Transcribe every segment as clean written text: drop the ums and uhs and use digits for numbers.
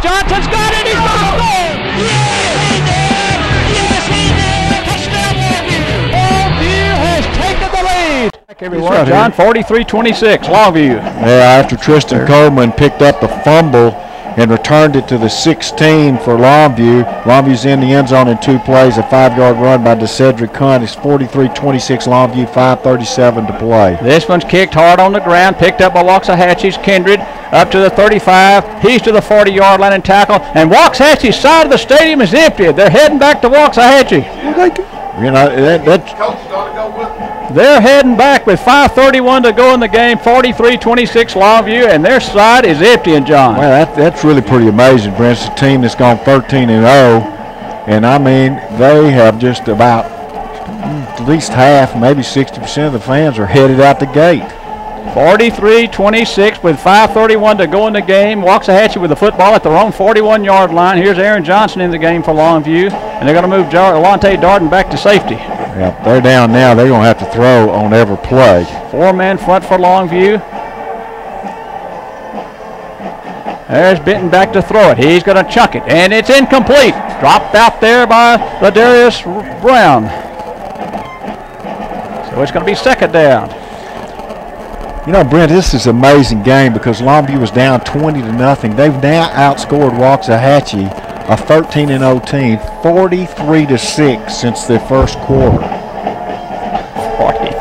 Johnson's got it. He's going to score. Yes, he did. Yes, he did. Touchdown, Longview. Longview has taken the lead. Everyone, John, 43-26, Longview. Yeah, after Tristan Coleman picked up the fumble and returned it to the 16 for Longview. Longview's in the end zone in 2 plays. A 5-yard run by DeCedric Hunt. It's 43-26 Longview, 5:37 to play. This one's kicked hard on the ground, picked up by Waxahachie's Kindred, up to the 35. He's to the 40-yard line and tackle. And Waxahachie's side of the stadium is empty. They're heading back to Waxahachie. You know, They're heading back with 5:31 to go in the game, 43-26 Longview, and their side is empty, and John. Well, that's really pretty amazing, Brent. It's a team that's gone 13-0, and I mean, they have just about at least half, maybe 60% of the fans are headed out the gate. 43-26 with 5:31 to go in the game. Waxahachie with the football at their own 41-yard line. Here's Aaron Johnson in the game for Longview, and they're going to move Alante Darden back to safety. Yep, they're down now. They're going to have to throw on every play. 4-man front for Longview. There's Benton back to throw it. He's going to chuck it, and it's incomplete. Dropped out there by Ladarius Brown. So it's going to be second down. You know, Brent, this is an amazing game because Longview was down 20-0. They've now outscored Waxahachie, a 13-0 team, 43-6 since the first quarter.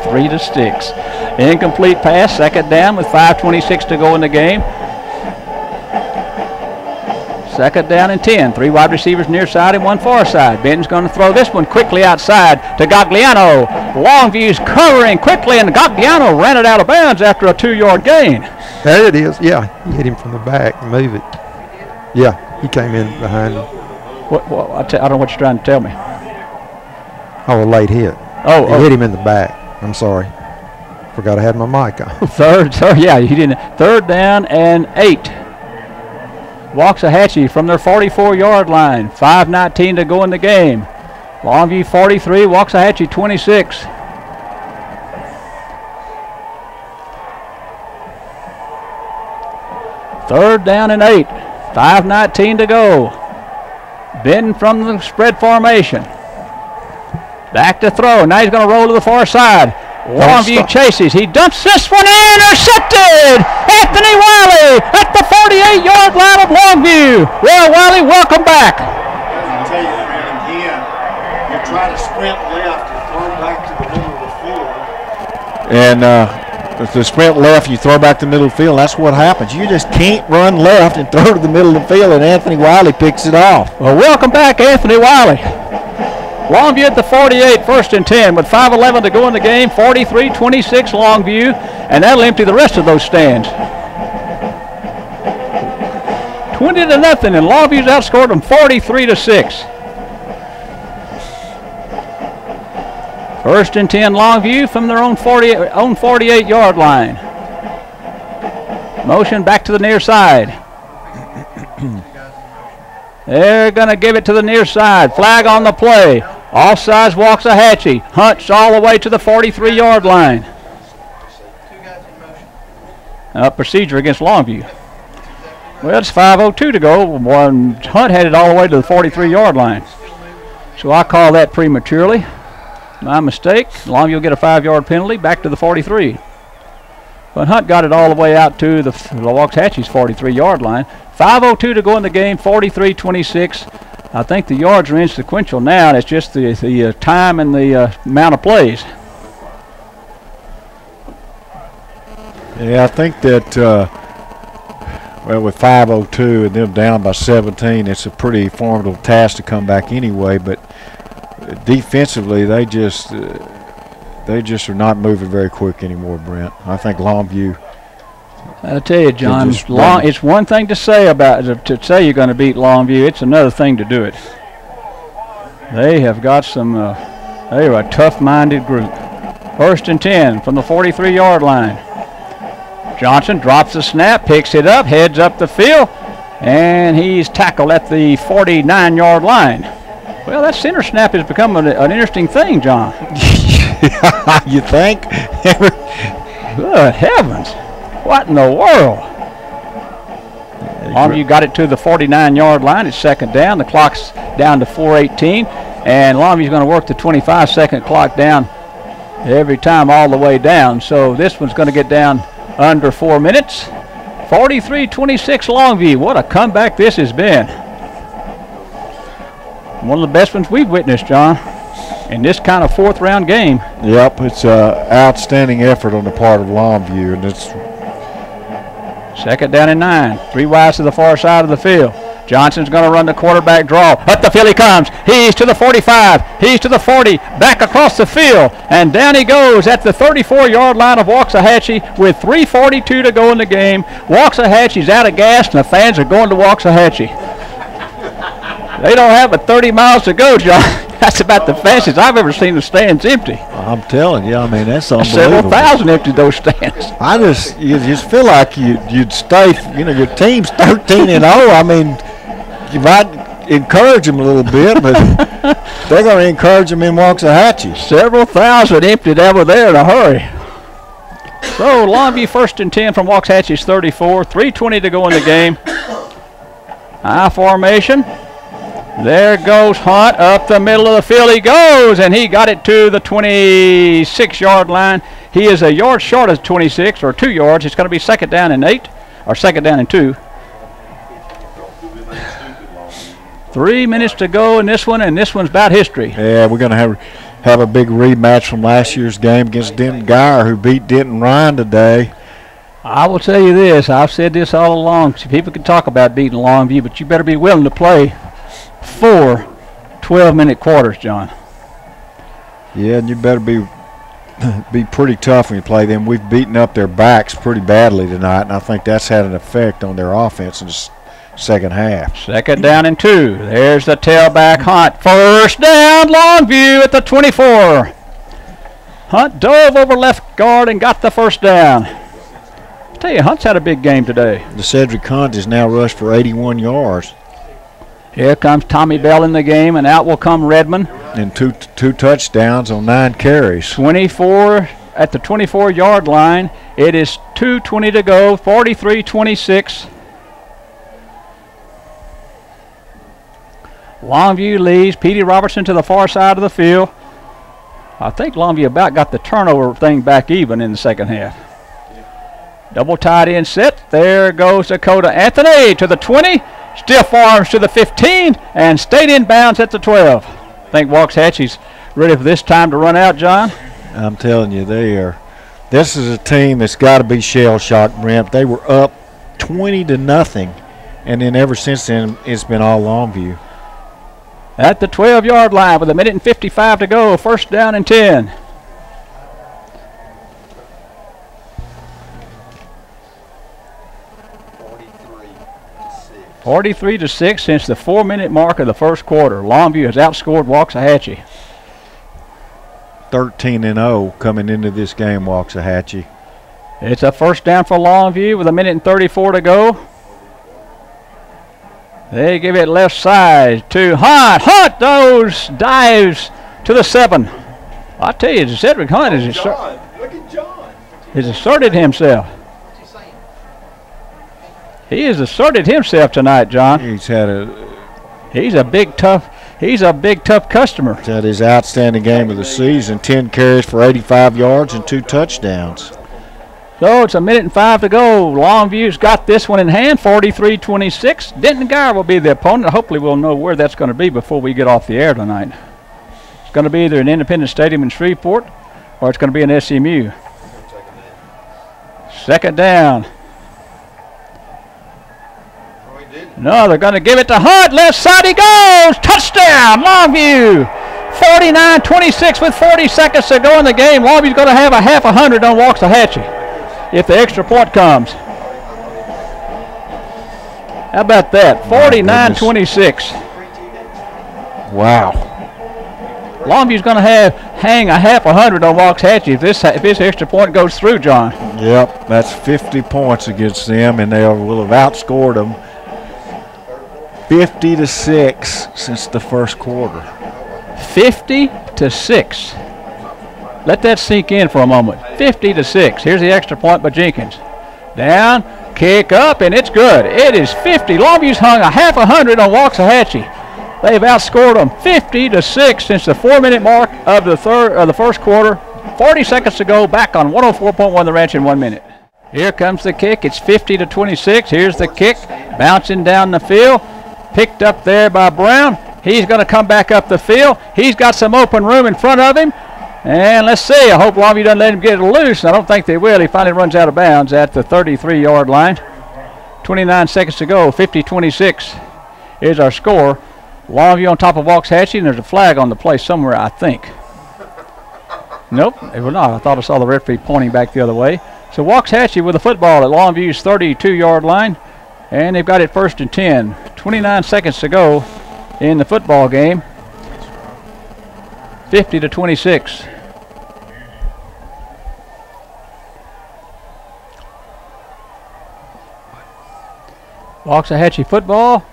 43-6. Incomplete pass, second down with 5:26 to go in the game. Second down and 10. 3 wide receivers near side and 1 far side. Benton's going to throw this one quickly outside to Gagliano. Longview's covering quickly, and Gagliano ran it out of bounds after a 2-yard gain. There it is. Yeah, he hit him from the back and move it. Yeah, he came in behind him. I don't know what you're trying to tell me. Oh, a late hit. He hit him in the back. I'm sorry. Forgot I had my mic on. Yeah, he didn't. Third down and 8. Waxahachie from their 44-yard line. 5:19 to go in the game. Longview 43, Waxahachie 26. Third down and 8. 5:19 to go. Benton from the spread formation. Back to throw. Now he's going to roll to the far side. Longview chases. He dumps this one in. Intercepted. Anthony Wiley at the 48-yard line of Longview. Well, Wiley, welcome back. I tell you, man, again, you try to sprint left and throw back to the middle of the field. And if the sprint left, you throw back to the middle of the field. That's what happens. You just can't run left and throw to the middle of the field, and Anthony Wiley picks it off. Well, welcome back, Anthony Wiley. Longview at the 48, first and 10 with 5:11 to go in the game. 43-26 Longview, and that'll empty the rest of those stands. 20-0, and Longview's outscored them 43-6. First and 10 Longview from their own 48-yard line. Motion back to the near side. They're going to give it to the near side. Flag on the play. Offsides Waxahachie. Hunt's all the way to the 43-yard line. Procedure against Longview. Well, it's 5:02 to go. Hunt had it all the way to the 43-yard line. So I call that prematurely. My mistake. Longview will get a 5-yard penalty back to the 43. But Hunt got it all the way out to the Waxahachie's 43-yard line. 5:02 to go in the game, 43-26. I think the yards are insequential now, and it's just the time and the amount of plays. Yeah, I think that, well, with 5:02 and them down by 17, it's a pretty formidable task to come back anyway. But defensively, they just are not moving very quick anymore, Brent. I think Longview. I'll tell you, John, it's one thing to say to say you're going to beat Longview. It's another thing to do it. They have got some. They are a tough-minded group. First and 10 from the 43-yard line. Johnson drops the snap, picks it up, heads up the field, and he's tackled at the 49-yard line. Well, that center snap has become an interesting thing, John. You think? Good heavens. What in the world? Longview got it to the 49-yard line. It's second down. The clock's down to 4:18, and Longview's going to work the 25-second clock down every time all the way down. So this one's going to get down under 4 minutes. 43-26 Longview. What a comeback this has been. One of the best ones we've witnessed, John, in this kind of fourth-round game. Yep, it's an outstanding effort on the part of Longview, and it's second down and 9. 3 wides to the far side of the field. Johnson's going to run the quarterback draw. Up the field he comes. He's to the 45. He's to the 40. Back across the field. And down he goes at the 34-yard line of Waxahachie with 3:42 to go in the game. Waxahachie's out of gas, and the fans are going to Waxahachie. They don't have but 30 miles to go, John. That's about the fastest I've ever seen the stands empty. I'm telling you, I mean, that's unbelievable. Several thousand emptied those stands. You just feel like you'd stay, your team's 13-0. I mean, you might encourage them a little bit, but they're going to encourage them in Waxahachie. Several thousand emptied over there in a hurry. So Longview 1st and 10 from Waxahachie's 34. 3:20 to go in the game. I formation. There goes Hunt up the middle of the field. He goes, and he got it to the 26-yard line. He is a yard short of 26, or 2 yards. It's going to be second down and 8, or second down and 2. 3 minutes to go in this one, and this one's about history. Yeah, we're going to have a big rematch from last year's game against Denton Guyer, who beat Denton Ryan today. I will tell you this. I've said this all along. People can talk about beating Longview, but you better be willing to play 4 12-minute quarters, John. Yeah, and you better be pretty tough when you play them. We've beaten up their backs pretty badly tonight, and I think that's had an effect on their offense in the second half. Second down and 2. There's the tailback Hunt. First down, Longview at the 24. Hunt dove over left guard and got the first down. I tell you, Hunt's had a big game today. The Cedric Hunt is now rushed for 81 yards. Here comes Tommy Bell in the game, and out will come Redmond. And two touchdowns on 9 carries. 24 at the 24-yard line. It is 2:20 to go, 43-26. Longview leads. Petey Robertson to the far side of the field. I think Longview about got the turnover thing back even in the second half. Double tight end set. There goes Dakota Anthony to the 20. Stiff arms to the 15 and stayed in bounds at the 12. I think Waxahachie's ready for this time to run out, John. I'm telling you, they are. This is a team that's got to be shell-shocked, Brent. They were up 20-0, and then ever since then, it's been all Longview. At the 12-yard line with 1:55 to go, first down and 10. 43-6 since the 4-minute mark of the first quarter. Longview has outscored Waxahachie. 13-0 coming into this game, Waxahachie. It's a first down for Longview with 1:34 to go. They give it left side to Hunt. Hunt those dives to the 7. I tell you, Cedric Hunt has asserted himself. He has asserted himself tonight, John. He's a big tough customer. He's had his outstanding game of the season. 10 carries for 85 yards and 2 touchdowns. So it's 1:05 to go. Longview's got this one in hand, 43-26. Denton Guyer will be the opponent. Hopefully we'll know where that's going to be before we get off the air tonight. It's going to be either an Independence Stadium in Shreveport or it's going to be an SMU. Second down. No, they're going to give it to Hunt. Left side he goes. Touchdown, Longview. 49-26 with 40 seconds to go in the game. Longview's going to have a half 100 on Waxahachie if the extra point comes. How about that? 49-26. Wow. Longview's going to hang a half 100 on Waxahachie if this extra point goes through, John. Yep, that's 50 points against them, and they will have outscored them 50-6 since the first quarter. 50-6. Let that sink in for a moment. 50-6. Here's the extra point by Jenkins. Down, Kick up, and it's good. It is 50. Longview's hung a half 100 on Waxahachie. They've outscored them 50-6 since the 4-minute mark of the first quarter. 40 seconds to go, back on 104.1 The Ranch in 1 minute. Here comes the kick. It's 50-26. Here's the kick, bouncing down the field. Picked up there by Brown. He's going to come back up the field. He's got some open room in front of him. And let's see. I hope Longview doesn't let him get it loose. I don't think they will. He finally runs out of bounds at the 33-yard line. 29 seconds to go. 50-26 is our score. Longview on top of Waxahachie, and there's a flag on the play somewhere, I think. Nope, it was not. I thought I saw the referee pointing back the other way. So Waxahachie with the football at Longview's 32-yard line, and they've got it 1st and 10. 29 seconds to go in the football game. 50-26. Waxahachie football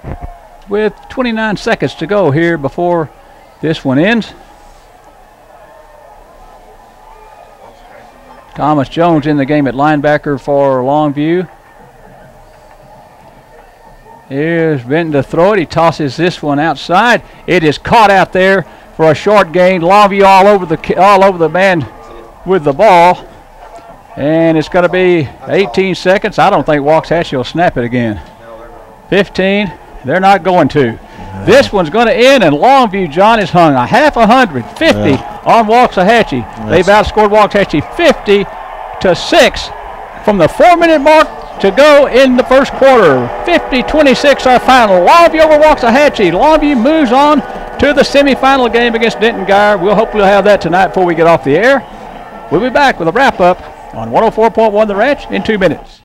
with 29 seconds to go here before this one ends. Thomas Jones in the game at linebacker for Longview. Here's Benton to throw it. He tosses this one outside. It is caught out there for a short gain. Longview all over the man with the ball. And it's going to be 18 seconds. I don't think Waxahachie will snap it again. 15. They're not going to. This one's going to end, and Longview, John, has hung a half 100, 50 on Waxahachie. They've outscored Waxahachie 50-6 from the 4-minute mark to go in the first quarter. 50-26 our final. Longview over Waxahachie. Longview moves on to the semifinal game against Denton Guyer. We'll hopefully have that tonight before we get off the air. We'll be back with a wrap-up on 104.1 The Ranch in 2 minutes.